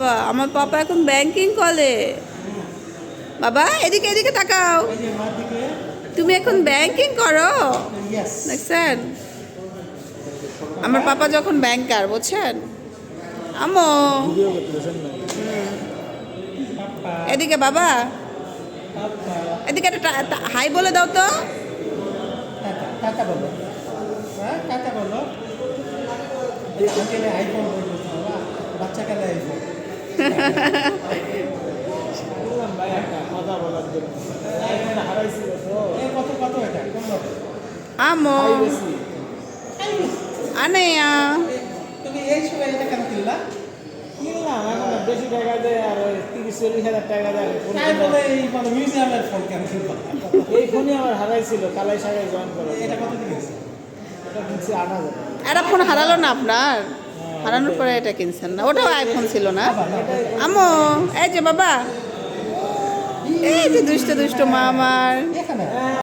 বাবা আমার পাপা এখন ব্যাংকিং করে। বাবা এদিকে এদিকে তাকাও, তুমি এখন ব্যাংকিং করো। দেখছেন আমার পাপা যখন ব্যাংকার, বুঝছেন আমো। এদিকে বাবা, এদিকে একটা হাই বলে দাও তো। টাটা বলো, হ্যাঁ টাটা বলো। আঙ্কেলে আইফোন বাবা, বাচ্চা কালে আইফোন। ভাই একটা কথা বলার জন্য আইফোন হারাইছিল তো। কত কত এটা কোন রকম? আমো বেশি আনেয়া তুমি এই সময় এটা কেন কিনলা? কিনলাম এখন বেশি টাকা দেয় আর 30-40 হাজার টাকা দেয়। তাই বলে এই মানে মিউজিয়ামের ফোন কেন কিনবা? এই ফোনই আমার হারাইছিল, কালাই সাগাই জয়েন করে। এটা কত কিনেছে? এটা কিনছি 8,000। একটা ফোন হারালো না আপনার? হারানোর পরে এটা কিনছেন না? ওটাও আইফোন ছিল না আমো? এই যে বাবা, এই যে দুষ্ট দুষ্ট মা আমার। এখানে